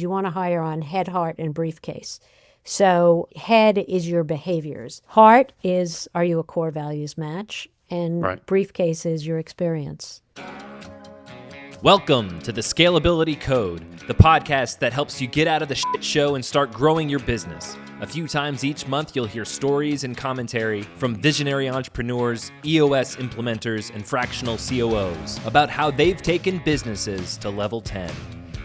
You want to hire on head, heart, and briefcase. So head is your behaviors. Heart is, are you a core values match? And Right. briefcase is your experience. Welcome to the Scalability Code, the podcast that helps you get out of the shit show and start growing your business. A few times each month, you'll hear stories and commentary from visionary entrepreneurs, EOS implementers, and fractional COOs about how they've taken businesses to level 10.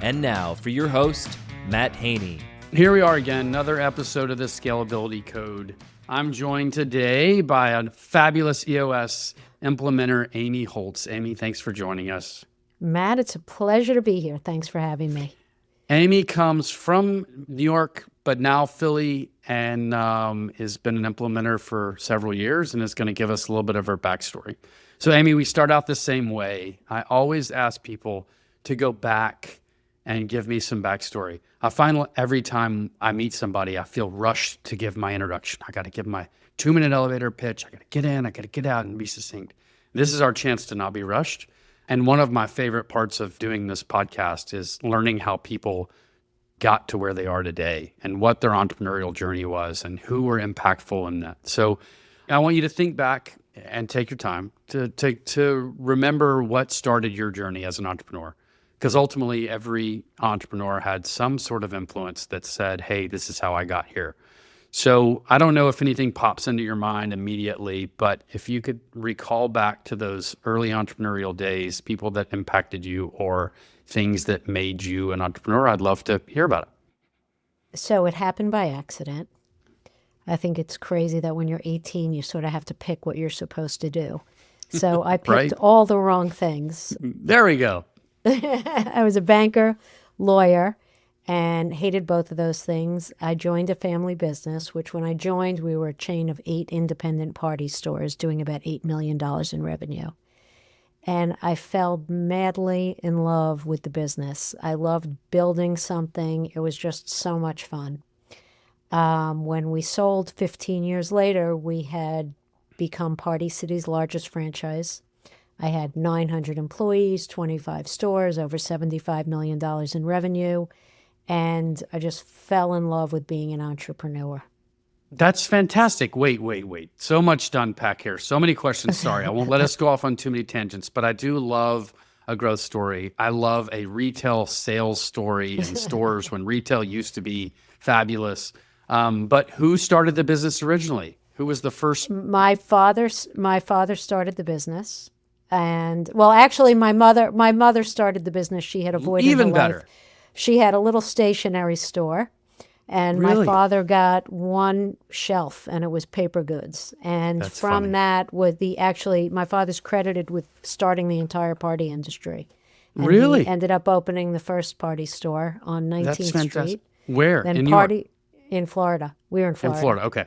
And now for your host, Matt Haney. Here we are again, another episode of the Scalability Code. I'm joined today by a fabulous EOS implementer, Amy Holtz. Amy, thanks for joining us. Matt, it's a pleasure to be here. Thanks for having me. Amy comes from New York, but now Philly, and has been an implementer for several years and is going to give us a little bit of her backstory. So, Amy, we start out the same way. I always ask people to go back and give me some backstory. I find every time I meet somebody, I feel rushed to give my introduction. I got to give my 2-minute elevator pitch. I got to get in, I got to get out and be succinct. This is our chance to not be rushed. And one of my favorite parts of doing this podcast is learning how people got to where they are today and what their entrepreneurial journey was and who were impactful in that. So I want you to think back and take your time to remember what started your journey as an entrepreneur. Because ultimately, every entrepreneur had some sort of influence that said, hey, this is how I got here. So I don't know if anything pops into your mind immediately, but if you could recall back to those early entrepreneurial days, people that impacted you or things that made you an entrepreneur, I'd love to hear about it. So it happened by accident. I think it's crazy that when you're 18, you sort of have to pick what you're supposed to do. So I picked Right. all the wrong things. There we go. I was a banker, lawyer, and hated both of those things. I joined a family business, which when I joined, we were a chain of 8 independent party stores doing about $8 million in revenue. And I fell madly in love with the business. I loved building something. It was just so much fun. When we sold 15 years later, we had become Party City's largest franchise. I had 900 employees, 25 stores, over $75 million in revenue, and I just fell in love with being an entrepreneur. That's fantastic. Wait. So much to unpack here. So many questions. Sorry, I won't let us go off on too many tangents, but I do love a growth story. I love a retail sales story in stores when retail used to be fabulous. But who started the business originally? Who was the first? My father started the business. And well, actually, my mother started the business. She had avoided Even her better. life. She had a little stationery store, and my Really? father got one shelf, and it was paper goods. And That's from funny. that, my father's credited with starting the entire party industry. And Really? he ended up opening the first party store on 19th That's fantastic. Street. Where? Then in New York? in Florida. We were in In Florida. Florida. Okay.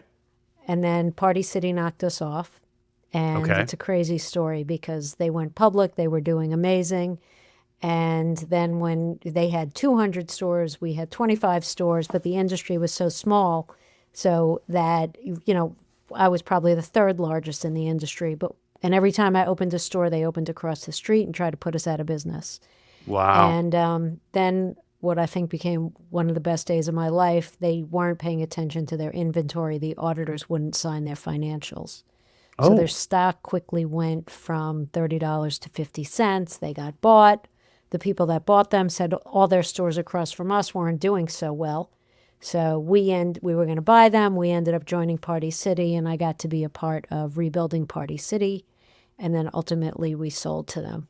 And then Party City knocked us off. And Okay. it's a crazy story because they went public, they were doing amazing. And then when they had 200 stores, we had 25 stores, but the industry was so small so that, I was probably the third largest in the industry. And every time I opened a store, they opened across the street and tried to put us out of business. Wow. And then what I think became one of the best days of my life, they weren't paying attention to their inventory. The auditors wouldn't sign their financials. So their stock quickly went from $30 to 50 cents. They got bought. The people that bought them said all their stores across from us weren't doing so well. So we were going to buy them. We ended up joining Party City, and I got to be a part of rebuilding Party City. And then ultimately we sold to them.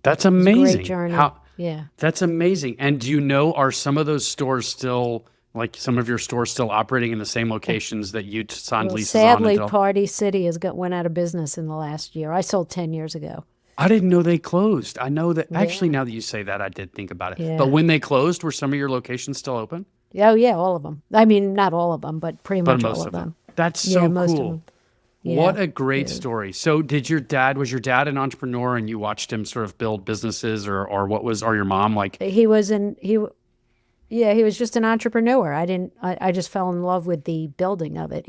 That's It was a amazing. great journey. Yeah. That's amazing. And do you know, are some of those stores still, like some of your stores still operating in the same locations that you signed Well, leases sadly, on until? Party City went out of business in the last year. I sold 10 years ago. I didn't know they closed. I know that, actually, now that you say that, I did think about it. Yeah. But when they closed, were some of your locations still open? Oh, yeah, all of them. I mean, not all of them, but pretty But much most all of them. them. That's Yeah, so most of cool. them. Yeah. What a great story. So was your dad an entrepreneur and you watched him sort of build businesses or or your mom like? He was just an entrepreneur. I just fell in love with the building of it.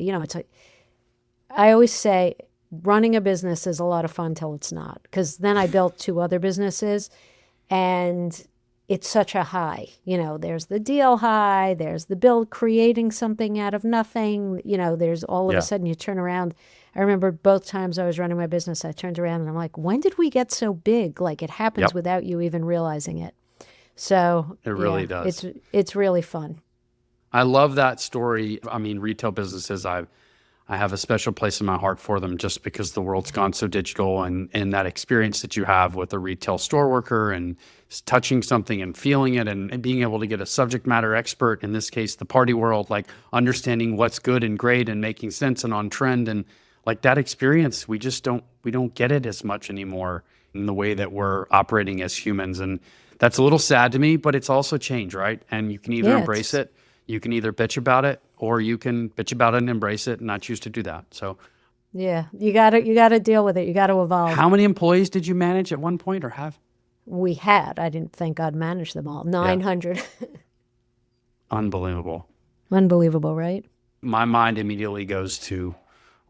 I always say running a business is a lot of fun till it's not, because then I built 2 other businesses, and it's such a high. There's the deal high, there's the build, creating something out of nothing. There's all of a sudden you turn around. I remember both times I was running my business, I turned around and I'm like, when did we get so big? Like it happens without you even realizing it. So it really does. It's really fun. I love that story. I mean, retail businesses, I have a special place in my heart for them just because the world's gone so digital, and that experience that you have with a retail store worker and touching something and feeling it and being able to get a subject matter expert, in this case, the party world, like understanding what's good and great and making sense and on trend. And like that experience, we don't get it as much anymore in the way that we're operating as humans. And that's a little sad to me, but it's also change, right? And you can either embrace it, you can either bitch about it, or you can bitch about it and embrace it and not choose to do that. So yeah, you gotta deal with it. You gotta evolve. How many employees did you manage at one point or have? We had. I didn't think I'd manage them all. 900. Yeah. Unbelievable. Unbelievable, right? My mind immediately goes to,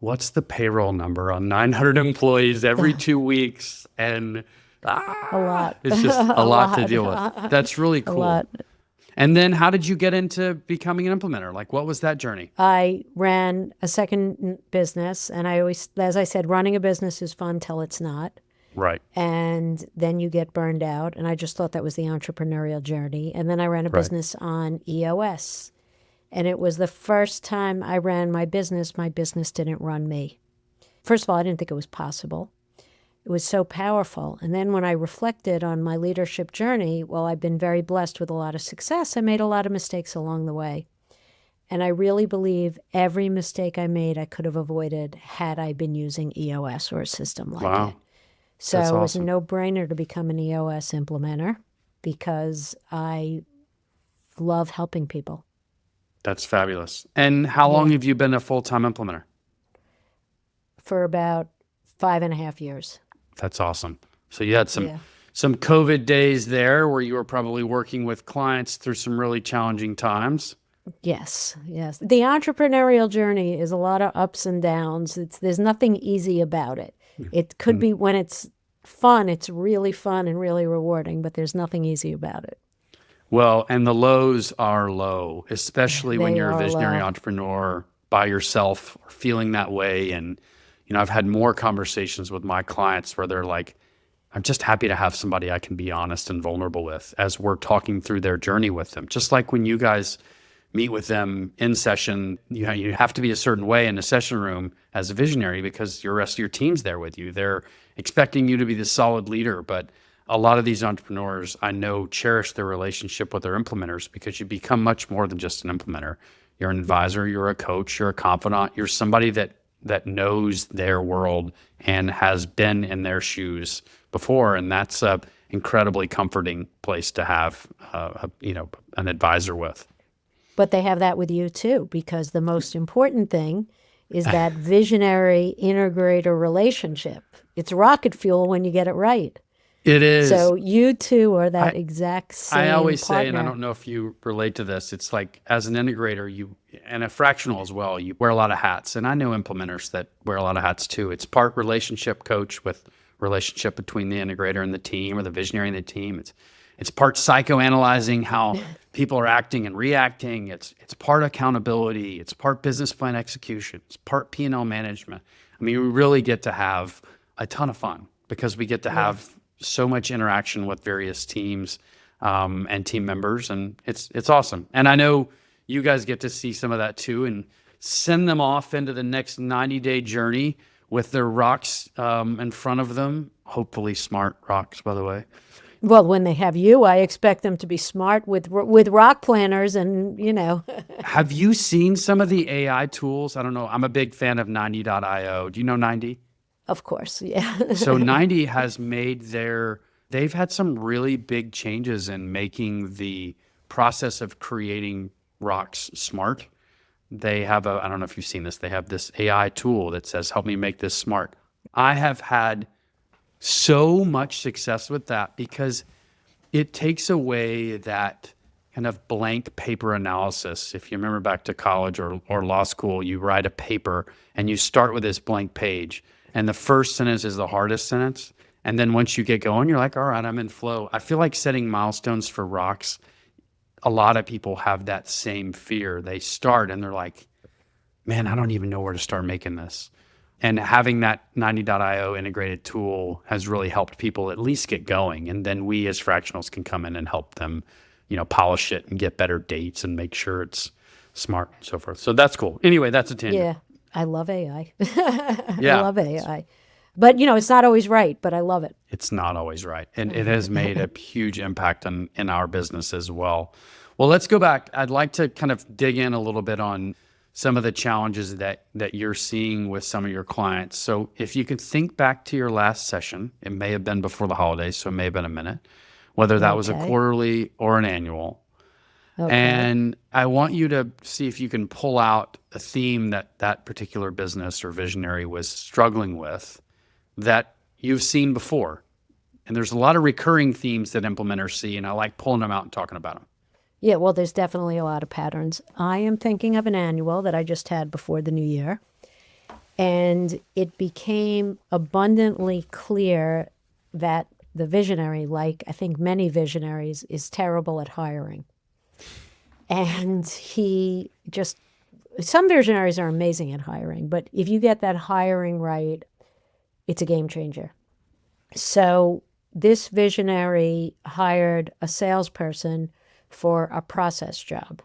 what's the payroll number on 900 employees every 2 weeks? And a lot. It's just a lot to deal with. That's really cool. A lot. And then how did you get into becoming an implementer? Like, what was that journey? I ran a second business, and I always, as I said, running a business is fun till it's not. Right. And then you get burned out, and I just thought that was the entrepreneurial journey. And then I ran a business on EOS, and it was the first time I ran my business didn't run me. First of all, I didn't think it was possible. It was so powerful. And then when I reflected on my leadership journey, well, I've been very blessed with a lot of success. I made a lot of mistakes along the way. And I really believe every mistake I made, I could have avoided had I been using EOS or a system like it. So it was a no-brainer to become an EOS implementer because I love helping people. That's fabulous. And how long have you been a full-time implementer? For about 5.5 years. That's awesome. So you had some COVID days there where you were probably working with clients through some really challenging times. Yes. The entrepreneurial journey is a lot of ups and downs. There's nothing easy about it. It could be when it's fun, it's really fun and really rewarding, but there's nothing easy about it. Well, and the lows are low, especially when you're a visionary entrepreneur by yourself or feeling that way. And I've had more conversations with my clients where they're like, I'm just happy to have somebody I can be honest and vulnerable with as we're talking through their journey with them. Just like when you guys meet with them in session, you have to be a certain way in a session room as a visionary because the rest of your team's there with you. They're expecting you to be the solid leader. But a lot of these entrepreneurs, I know, cherish their relationship with their implementers because you become much more than just an implementer. You're an advisor, you're a coach, you're a confidant, you're somebody that knows their world and has been in their shoes before. And that's a incredibly comforting place to have, an advisor with. But they have that with you too, because the most important thing is that visionary integrator relationship. It's rocket fuel when you get it right. It is. So you two are that exact same I always partner. say, and I don't know if you relate to this, it's like as an integrator, and a fractional as well, you wear a lot of hats. And I know implementers that wear a lot of hats too. It's part relationship coach with relationship between the integrator and the team or the visionary and the team. It's part psychoanalyzing how people are acting and reacting. It's part accountability. It's part business plan execution. It's part P&L management. I mean, we really get to have a ton of fun because we get to have so much interaction with various teams and team members, and it's awesome. And I know you guys get to see some of that too and send them off into the next 90-day journey with their rocks in front of them, hopefully smart rocks, by the way. Well, when they have you, I expect them to be smart with rock planners and, Have you seen some of the AI tools? I don't know. I'm a big fan of 90.io. Do you know 90? Of course, yeah. So 90 has they've had some really big changes in making the process of creating rocks smart. They have I don't know if you've seen this, they have this AI tool that says, help me make this smart. I have had so much success with that because it takes away that kind of blank paper analysis. If you remember back to college or law school, you write a paper and you start with this blank page. And the first sentence is the hardest sentence. And then once you get going, you're like, all right, I'm in flow. I feel like setting milestones for rocks, a lot of people have that same fear. They start and they're like, man, I don't even know where to start making this. And having that 90.io integrated tool has really helped people at least get going. And then we as fractionals can come in and help them, polish it and get better dates and make sure it's smart and so forth. So that's cool. Anyway, that's a tangent. Yeah, I love AI. Yeah. I love AI. But, it's not always right, but I love it. It's not always right. And it has made a huge impact in our business as well. Well, let's go back. I'd like to kind of dig in a little bit on some of the challenges that you're seeing with some of your clients. So if you could think back to your last session, it may have been before the holidays, so it may have been a minute, whether that was a quarterly or an annual. Okay. And I want you to see if you can pull out a theme that particular business or visionary was struggling with that you've seen before. And there's a lot of recurring themes that implementers see, and I like pulling them out and talking about them. Yeah, well, there's definitely a lot of patterns. I am thinking of an annual that I just had before the new year, and it became abundantly clear that the visionary, like I think many visionaries, is terrible at hiring. And some visionaries are amazing at hiring, but if you get that hiring right, it's a game changer. So this visionary hired a salesperson for a process job.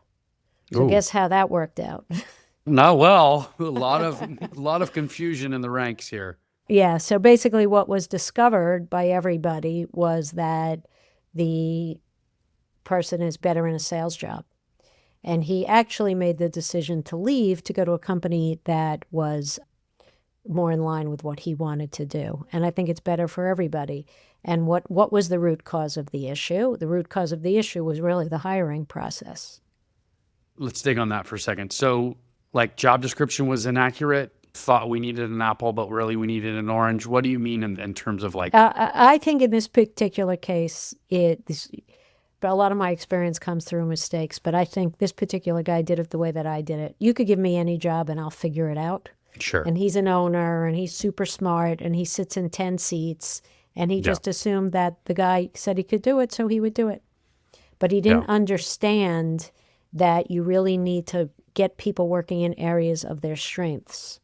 So guess how that worked out? Not well. A lot of confusion in the ranks here. Yeah. So basically what was discovered by everybody was that the person is better in a sales job. And he actually made the decision to leave to go to a company that was more in line with what he wanted to do. And I think it's better for everybody. And what was the root cause of the issue? The root cause of the issue was really the hiring process. Let's dig on that for a second. So like job description was inaccurate, thought we needed an apple, but really we needed an orange. What do you mean in terms of like? I think in this particular case, but a lot of my experience comes through mistakes, but I think this particular guy did it the way that I did it. You could give me any job and I'll figure it out. Sure. And he's an owner and he's super smart and he sits in 10 seats and he just assumed that the guy said he could do it, so he would do it. But he didn't understand that you really need to get people working in areas of their strengths.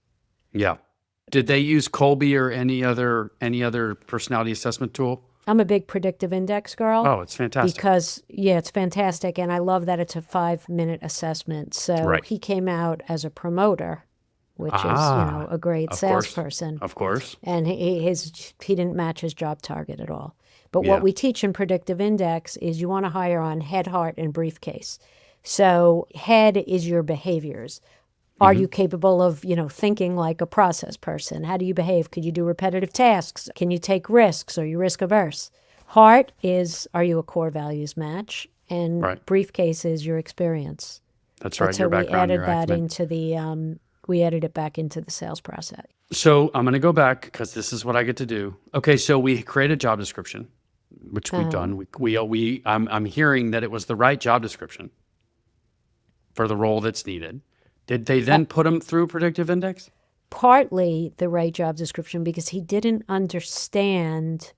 Yeah. Did they use Colby or any other personality assessment tool? I'm a big predictive index girl. Oh, it's fantastic. Because, it's fantastic. And I love that it's a 5-minute assessment. So he came out as a promoter, which is, a great salesperson. Of course. And he didn't match his job target at all. But what we teach in predictive index is you want to hire on head, heart, and briefcase. So head is your behaviors. Are you capable of, thinking like a process person? How do you behave? Could you do repetitive tasks? Can you take risks? Are you risk averse? Heart is, are you a core values match? And briefcase is your experience. That's right. So your background, we added that into the, we added it back into the sales process. So I'm going to go back because this is what I get to do. Okay. So we create a job description, which we've done. I'm hearing that it was the right job description for the role that's needed. Did they then put him through predictive index? Partly the right job description because he didn't understand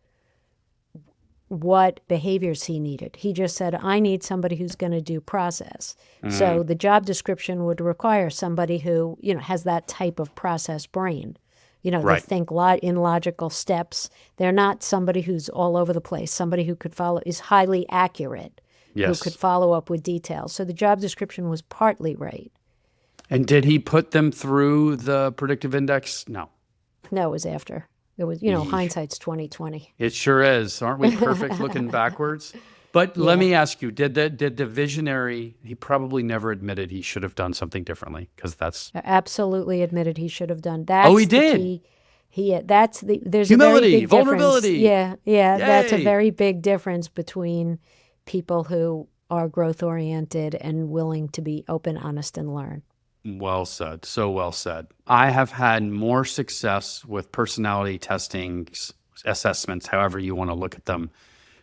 what behaviors he needed. He just said, I need somebody who's going to do process. So the job description would require somebody who, has that type of process brain. They think in logical steps. They're not somebody who's all over the place, somebody who could follow, is highly accurate, who could follow up with details. So the job description was partly right. And did he put them through the predictive index? No. No, it was after. It was, hindsight's 20/20. It sure is. Aren't we perfect looking backwards? But let me ask you, did the visionary, he probably never admitted he should have done something differently because that's... Absolutely admitted he should have done. He did? There's humility, a very big vulnerability. Difference. Yeah. Yay. That's a very big difference between people who are growth-oriented and willing to be open, honest, and learn. Well said. So well said. I have had more success with personality testing assessments, however you want to look at them,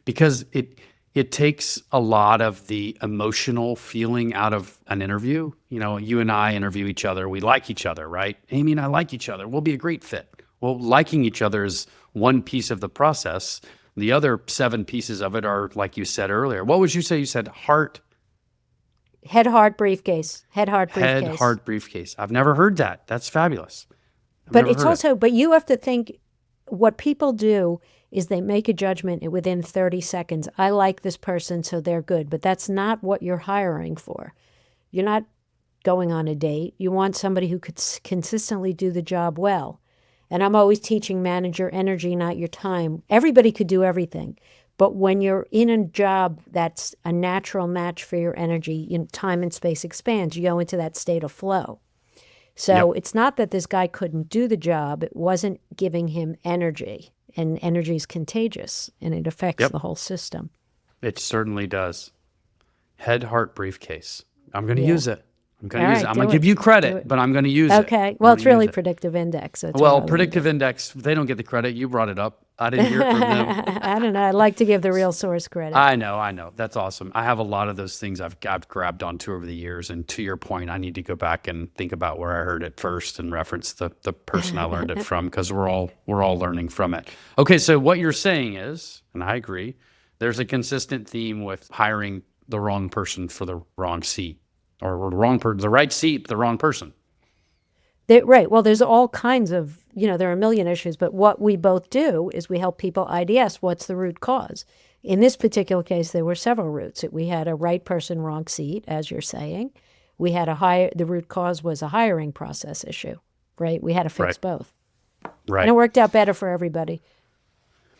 because it takes a lot of the emotional feeling out of an interview. You and I interview each other. We like each other, right? Amy and I like each other. We'll be a great fit. Well, liking each other is one piece of the process. The other 7 pieces of it are, like you said earlier. What would you say? You said heart, Head, heart, briefcase. Head, heart, briefcase. head, heart, briefcase. I've never heard that. That's fabulous. But it's also, but you have to think, what people do is they make a judgment within 30 seconds. I like this person, so they're good. But that's not what you're hiring for. You're not going on a date. You want somebody who could consistently do the job well. And I'm always teaching manage your energy, not your time. Everybody could do everything. But when you're in a job that's a natural match for your energy, time and space expands. You go into that state of flow. So It's not that this guy couldn't do the job. It wasn't giving him energy. And energy is contagious, and it affects the whole system. It certainly does. Head, heart, briefcase. I'm going to use it. I'm going to use it. I'm going to give you credit, but I'm going to use it. Okay. Well, it's really predictive index. Well, predictive index, they don't get the credit. You brought it up. I didn't hear it from them. I don't know. I like to give the real source credit. I know. That's awesome. I have a lot of those things I've grabbed onto over the years. And to your point, I need to go back and think about where I heard it first and reference the person I learned it from, because we're all learning from it. Okay, so what you're saying is, and I agree, there's a consistent theme with hiring the wrong person for the wrong seat, or the right seat, but the wrong person. Right. Well, there's all kinds of, there are a million issues, but what we both do is we help people IDS what's the root cause. In this particular case, there were several roots. We had a right person, wrong seat, as you're saying. We had the root cause was a hiring process issue, right? We had to fix both. Right. And it worked out better for everybody.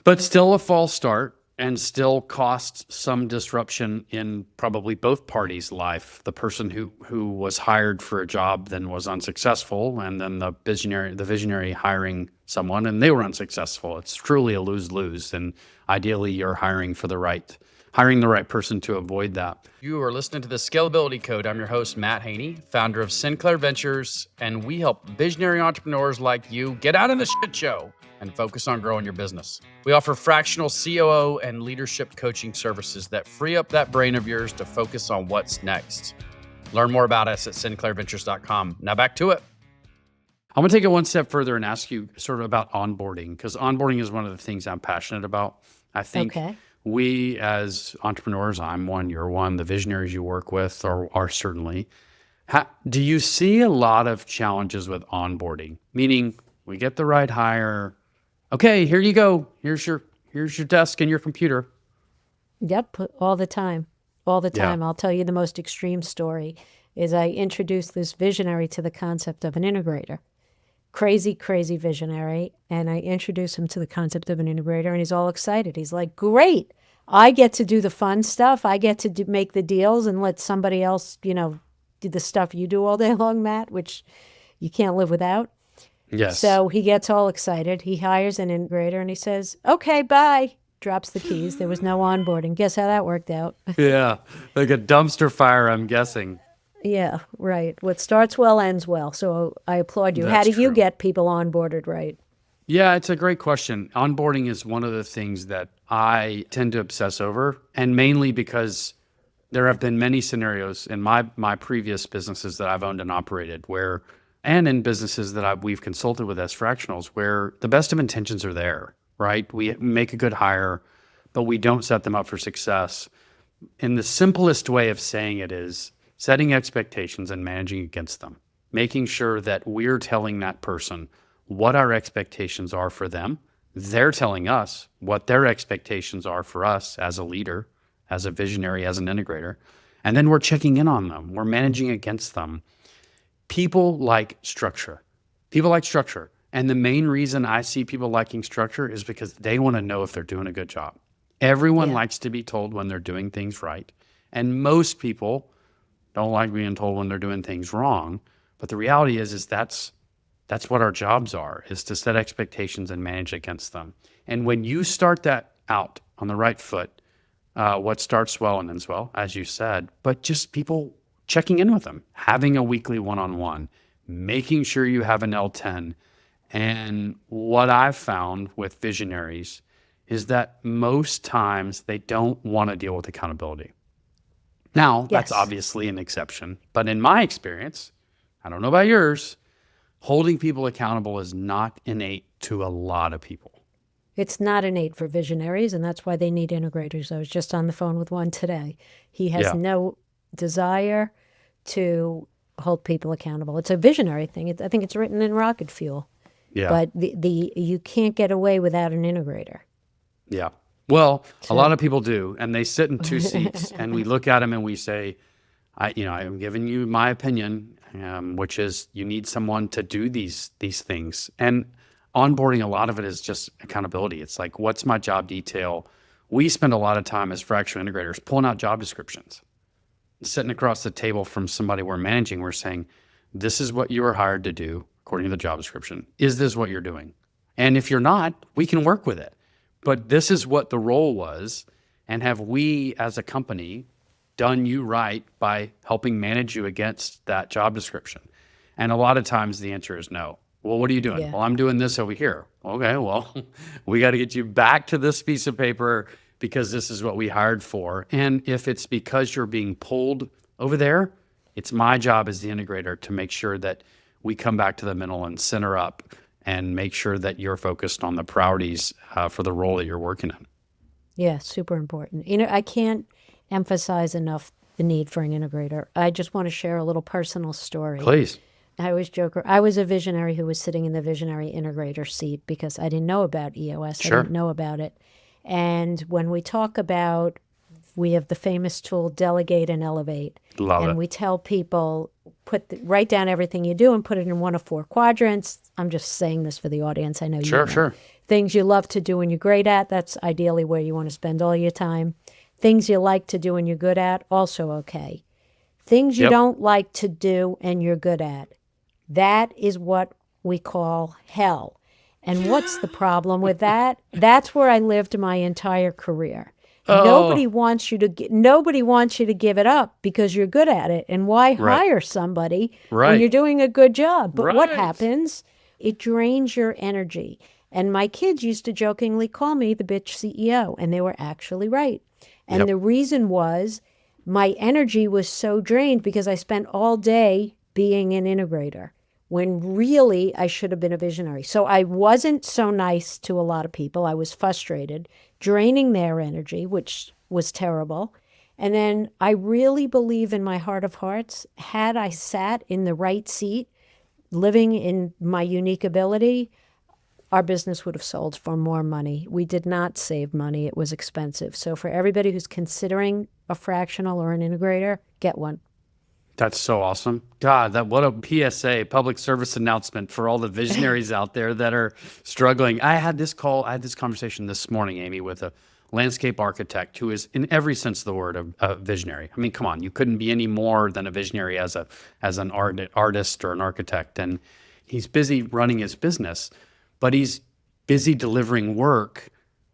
But still a false start, and still costs some disruption in probably both parties' life. The person who was hired for a job then was unsuccessful, and then the visionary hiring someone and they were unsuccessful. It's truly a lose-lose, and ideally you're hiring the right person to avoid that. You are listening to the Scalability Code. I'm your host, Matt Haney, founder of Sinclair Ventures, and we help visionary entrepreneurs like you get out of the shit show and focus on growing your business. We offer fractional COO and leadership coaching services that free up that brain of yours to focus on what's next. Learn more about us at sinclairventures.com. Now back to it. I'm going to take it one step further and ask you sort of about onboarding, because onboarding is one of the things I'm passionate about. I think we as entrepreneurs, I'm one, you're one, the visionaries you work with are certainly. Do you see a lot of challenges with onboarding? Meaning we get the right hire. Okay, here you go. Here's your desk and your computer. Yep, all the time. All the time. Yeah. I'll tell you the most extreme story is I introduced this visionary to the concept of an integrator. Crazy, crazy visionary. And I introduced him to the concept of an integrator, and he's all excited. He's like, great. I get to do the fun stuff. I get to make the deals and let somebody else, do the stuff you do all day long, Matt, which you can't live without. Yes. So he gets all excited. He hires an integrator and he says, okay, bye. Drops the keys. There was no onboarding. Guess how that worked out? Yeah, like a dumpster fire, I'm guessing. Yeah, right. What starts well ends well. So I applaud you. How do you get people onboarded right? Yeah, it's a great question. Onboarding is one of the things that I tend to obsess over, and mainly because there have been many scenarios in my previous businesses that I've owned and operated and in businesses that we've consulted with as fractionals, where the best of intentions are there, right? We make a good hire, but we don't set them up for success. And the simplest way of saying it is setting expectations and managing against them, making sure that we're telling that person what our expectations are for them. They're telling us what their expectations are for us as a leader, as a visionary, as an integrator. And then we're checking in on them. We're managing against them. People like structure. And the main reason I see people liking structure is because they want to know if they're doing a good job. Everyone likes to be told when they're doing things right. And most people don't like being told when they're doing things wrong. But the reality is that's what our jobs are, is to set expectations and manage against them. And when you start that out on the right foot, what starts well and ends well, as you said, but just people checking in with them, having a weekly one-on-one, making sure you have an L10. And what I've found with visionaries is that most times they don't want to deal with accountability. Now, that's obviously an exception. But in my experience, I don't know about yours, holding people accountable is not innate to a lot of people. It's not innate for visionaries, and that's why they need integrators. I was just on the phone with one today. He has no desire to hold people accountable. It's a visionary thing. I think it's written in rocket fuel. Yeah. But you can't get away without an integrator. Yeah. Well, a lot of people do, and they sit in two seats, and we look at them and we say, I am giving you my opinion, which is you need someone to do these things. And onboarding, a lot of it is just accountability. It's like, what's my job detail? We spend a lot of time as fractional integrators pulling out job descriptions, sitting across the table from somebody we're managing. We're saying, this is what you were hired to do according to the job description. Is this what you're doing? And if you're not, we can work with it. But this is what the role was. And have we as a company done you right by helping manage you against that job description? And a lot of times the answer is no. Well, what are you doing? Yeah. Well, I'm doing this over here. Okay, well, we got to get you back to this piece of paper because this is what we hired for. And if it's because you're being pulled over there, it's my job as the integrator to make sure that we come back to the middle and center up and make sure that you're focused on the priorities for the role that you're working in. Yeah, super important. I can't emphasize enough the need for an integrator. I just want to share a little personal story. Please. I always joke, I was a visionary who was sitting in the visionary integrator seat because I didn't know about EOS. Sure. I didn't know about it. And when we talk about, we have the famous tool, delegate and elevate. Love it. And we tell people, write down everything you do and put it in one of 4 quadrants. I'm just saying this for the audience. I know you know. Sure. Things you love to do and you're great at, that's ideally where you want to spend all your time. Things you like to do and you're good at, also okay. Things you don't like to do and you're good at, that is what we call hell. And what's the problem with that? That's where I lived my entire career. Oh. Nobody wants you to give it up because you're good at it. And why hire somebody when you're doing a good job? But what happens? It drains your energy. And my kids used to jokingly call me the bitch CEO, and they were actually right. And the reason was my energy was so drained because I spent all day being an integrator, when really I should have been a visionary. So I wasn't so nice to a lot of people. I was frustrated, draining their energy, which was terrible. And then I really believe in my heart of hearts, had I sat in the right seat, living in my unique ability, our business would have sold for more money. We did not save money. It was expensive. So for everybody who's considering a fractional or an integrator, get one. That's so awesome. God, what a PSA, public service announcement for all the visionaries out there that are struggling. I had this conversation this morning, Amy, with a landscape architect who is, in every sense of the word, a visionary. I mean, come on, you couldn't be any more than a visionary as an artist or an architect. And he's busy running his business, but he's busy delivering work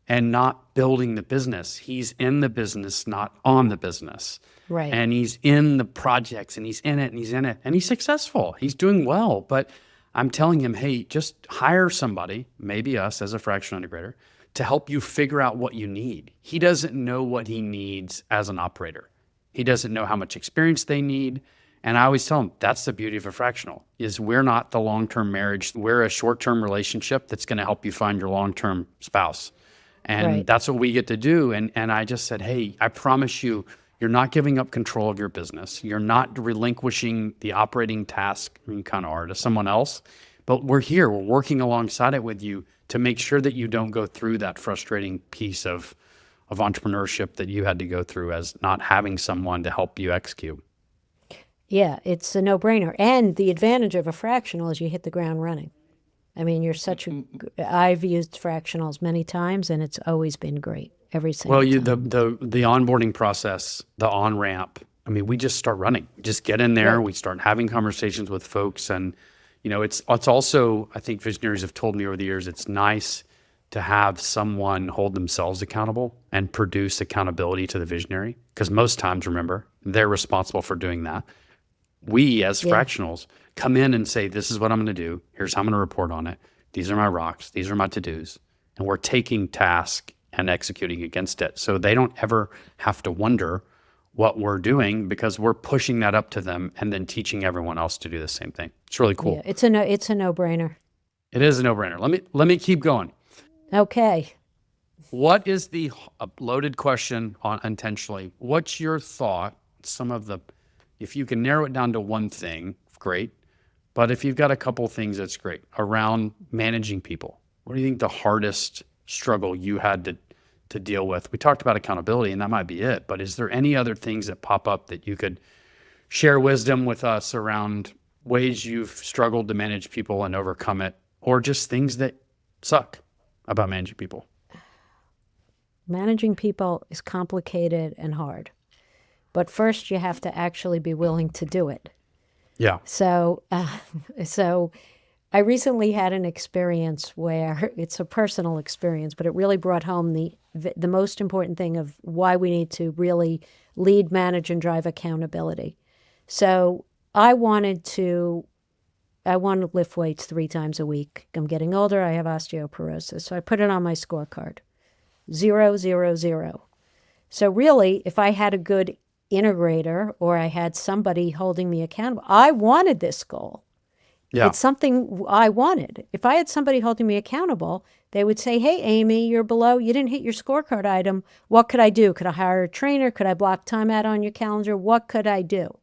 and not building the business. He's in the business, not on the business. Right. And he's in the projects and he's in it and he's in it and he's successful. He's doing well. But I'm telling him, hey, just hire somebody, maybe us as a fractional integrator, to help you figure out what you need. He doesn't know what he needs as an operator. He doesn't know how much experience they need. And I always tell him, that's the beauty of a fractional, is we're not the long-term marriage. We're a short-term relationship that's going to help you find your long-term spouse. And that's what we get to do. And I just said, hey, I promise you, you're not giving up control of your business. You're not relinquishing the operating task, I mean, you kind of are, to someone else. But we're here. We're working alongside it with you to make sure that you don't go through that frustrating piece of entrepreneurship that you had to go through as not having someone to help you execute. Yeah, it's a no-brainer. And the advantage of a fractional is you hit the ground running. I mean, I've used fractionals many times, and it's always been great every single time. The onboarding process, the on-ramp, I mean, we just start running. We just get in there, we start having conversations with folks, and it's also, I think visionaries have told me over the years, it's nice to have someone hold themselves accountable and produce accountability to the visionary, because most times, remember, they're responsible for doing that. We, as fractionals, come in and say, this is what I'm going to do. Here's how I'm going to report on it. These are my rocks. These are my to-dos. And we're taking task and executing against it. So they don't ever have to wonder what we're doing because we're pushing that up to them and then teaching everyone else to do the same thing. It's really cool. Yeah, it's a no-brainer. It is a no-brainer. Let me keep going. Okay. What is the loaded question on intentionally? What's your thought? If you can narrow it down to one thing, great. But if you've got a couple things, that's great. Around managing people, what do you think the hardest struggle you had to deal with? We talked about accountability, and that might be it. But is there any other things that pop up that you could share wisdom with us around ways you've struggled to manage people and overcome it, or just things that suck about managing people? Managing people is complicated and hard. But first, you have to actually be willing to do it. Yeah. So I recently had an experience where it's a personal experience, but it really brought home the most important thing of why we need to really lead, manage, and drive accountability. So I wanted to lift weights 3 times a week. I'm getting older. I have osteoporosis. So I put it on my scorecard. 0, 0, 0. So really, if I had a good integrator or I had somebody holding me accountable, I wanted this goal. Yeah. It's something I wanted. If I had somebody holding me accountable, they would say, hey, Amy, you didn't hit your scorecard item. What could I do? Could I hire a trainer? Could I block time out on your calendar? What could I do?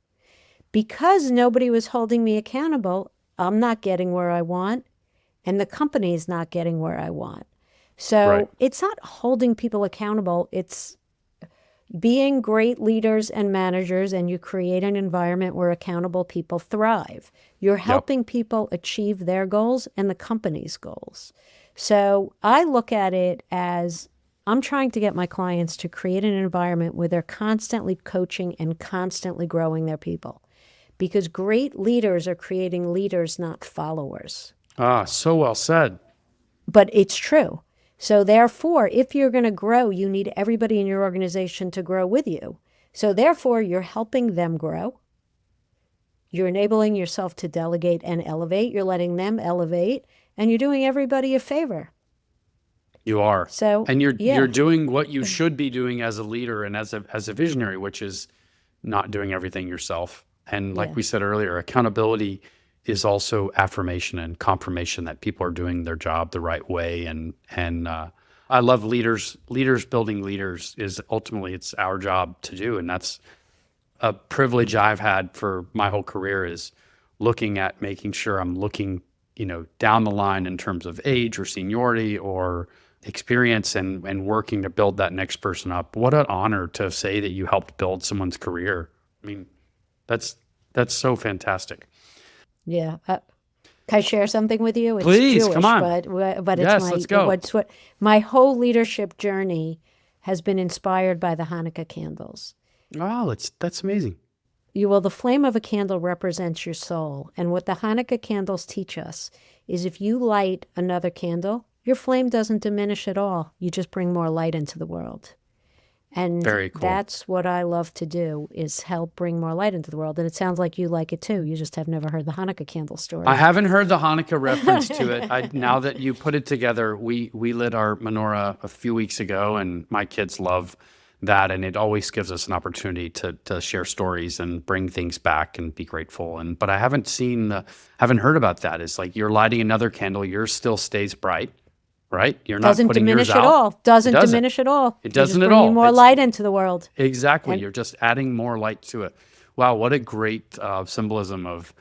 Because nobody was holding me accountable, I'm not getting where I want, and the company is not getting where I want. So It's not holding people accountable. It's being great leaders and managers, and you create an environment where accountable people thrive. You're helping people achieve their goals and the company's goals. So I look at it as I'm trying to get my clients to create an environment where they're constantly coaching and constantly growing their people. Because great leaders are creating leaders, not followers. Ah, so well said. But it's true. So therefore, if you're going to grow, you need everybody in your organization to grow with you. So therefore, you're helping them grow. You're enabling yourself to delegate and elevate. You're letting them elevate, and you're doing everybody a favor. You are. So, and you're doing what you should be doing as a leader and as a visionary, which is not doing everything yourself. And like we said earlier, accountability is also affirmation and confirmation that people are doing their job the right way. And I love leaders building leaders is ultimately it's our job to do. And that's a privilege I've had for my whole career is looking at making sure I'm looking, down the line in terms of age or seniority or experience and working to build that next person up. What an honor to say that you helped build someone's career. I mean, that's so fantastic. Yeah. Can I share something with you? It's Please, Jewish, come on. But yes, it's let's go. My whole leadership journey has been inspired by the Hanukkah candles. Wow, that's amazing. The flame of a candle represents your soul. And what the Hanukkah candles teach us is if you light another candle, your flame doesn't diminish at all. You just bring more light into the world. And Very cool. That's what I love to do is help bring more light into the world. And it sounds like you like it too. You just have never heard the Hanukkah candle story. I haven't heard the Hanukkah reference to it. Now that you put it together, we lit our menorah a few weeks ago, and my kids love that. And it always gives us an opportunity to share stories and bring things back and be grateful. But I haven't heard about that. It's like you're lighting another candle, yours still stays bright. Right? You're not putting yours out. Doesn't diminish at all. It doesn't at all. Bringing more light into the world. Exactly. You're just adding more light to it. Wow, what a great symbolism of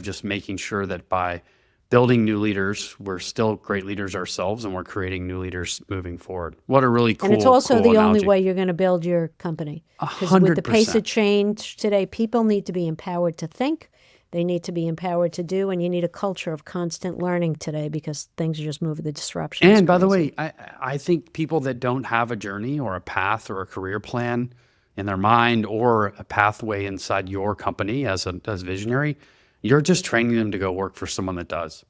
just making sure that by building new leaders, we're still great leaders ourselves, and we're creating new leaders moving forward. What a really cool And it's also the analogy. only way you're going to build your company. Because with the pace of change today, people need to be empowered to think. They need to be empowered to do, and you need a culture of constant learning today because things are just moving, the disruption. And by the way, I think people that don't have a journey or a path or a career plan in their mind or a pathway inside your company as visionary, you're just training them to go work for someone that does.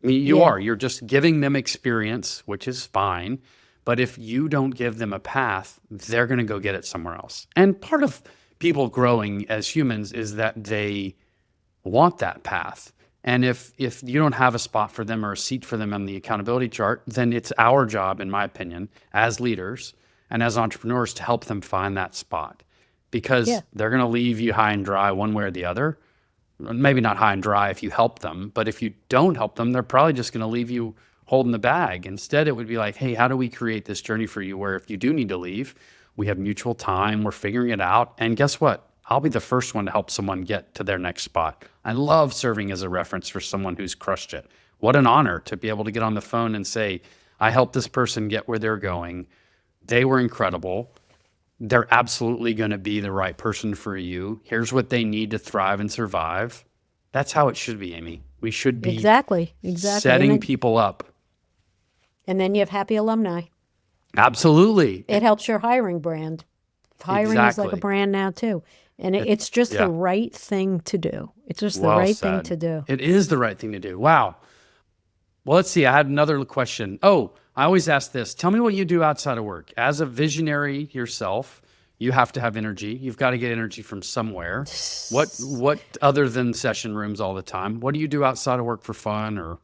I mean, you're just giving them experience, which is fine. But if you don't give them a path, they're going to go get it somewhere else. And part of people growing as humans is that they want that path. And if you don't have a spot for them or a seat for them on the accountability chart, then it's our job, in my opinion, as leaders and as entrepreneurs to help them find that spot. because they're going to leave you high and dry one way or the other. Maybe not high and dry if you help them, but if you don't help them, they're probably just going to leave you holding the bag. Instead, it would be like, hey, how do we create this journey for you where if you do need to leave, we have mutual time, we're figuring it out. And guess what? I'll be the first one to help someone get to their next spot. I love serving as a reference for someone who's crushed it. What an honor to be able to get on the phone and say, I helped this person get where they're going. They were incredible. They're absolutely going to be the right person for you. Here's what they need to thrive and survive. That's how it should be, Amy. We should be exactly setting people up. And then you have happy alumni. Absolutely. It helps your hiring brand. Hiring is like a brand now too. And it's just the right thing to do. It's just the right thing to do. It is the right thing to do. Wow. Well, let's see. I had another question. Oh, I always ask this. Tell me what you do outside of work. As a visionary yourself, you have to have energy. You've got to get energy from somewhere. What other than session rooms all the time? What do you do outside of work for fun or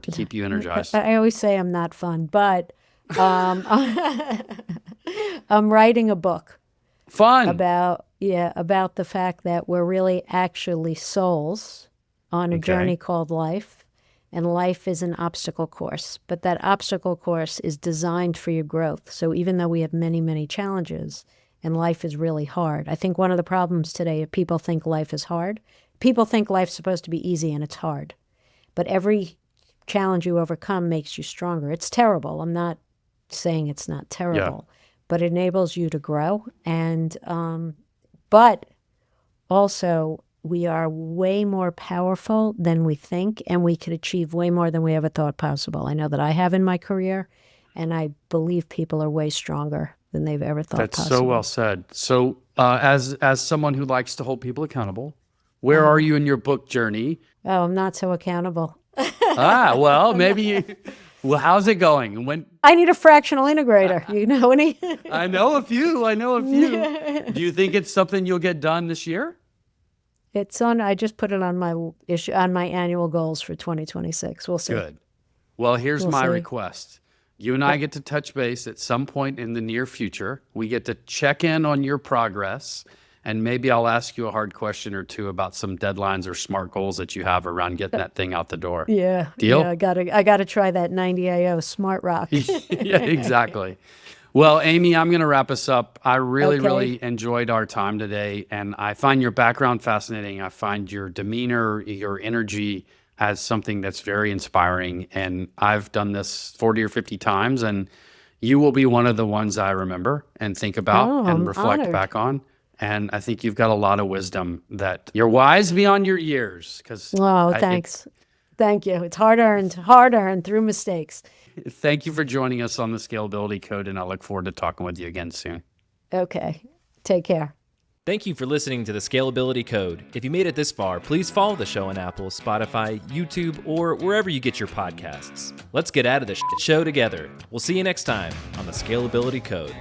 to keep you energized? I always say I'm not fun, but I'm writing a book. Fun. About the fact that we're really actually souls on a journey called life. And life is an obstacle course, but that obstacle course is designed for your growth. So even though we have many, many challenges and life is really hard, I think one of the problems today is people think life is hard. People think life's supposed to be easy and it's hard. But every challenge you overcome makes you stronger. It's terrible. I'm not saying it's not terrible, but it enables you to grow. And but also, we are way more powerful than we think, and we could achieve way more than we ever thought possible. I know that I have in my career, and I believe people are way stronger than they've ever thought possible. That's so well said. So as someone who likes to hold people accountable, where are you in your book journey? Oh, I'm not so accountable. Well, well, how's it going? I need a fractional integrator. You know any? I know a few. Do you think it's something you'll get done this year? It's on. I just put it on my annual goals for 2026. We'll see. Good. Well, here's my request. You and I get to touch base at some point in the near future. We get to check in on your progress, and maybe I'll ask you a hard question or two about some deadlines or SMART goals that you have around getting that thing out the door. Yeah. Deal? Yeah, I gotta try that 90 IO Smart Rock. Yeah, exactly. Well, Amy, I'm going to wrap us up. I really enjoyed our time today, and I find your background fascinating. I find your demeanor, your energy as something that's very inspiring, and I've done this 40 or 50 times, and you will be one of the ones I remember and think about and reflect back on. And I think you've got a lot of wisdom that you're wise beyond your years. Thanks. Thank you. It's hard earned through mistakes. Thank you for joining us on the Scalability Code, and I look forward to talking with you again soon. Okay. Take care. Thank you for listening to the Scalability Code. If you made it this far, please follow the show on Apple, Spotify, YouTube, or wherever you get your podcasts. Let's get out of the show together. We'll see you next time on the Scalability Code.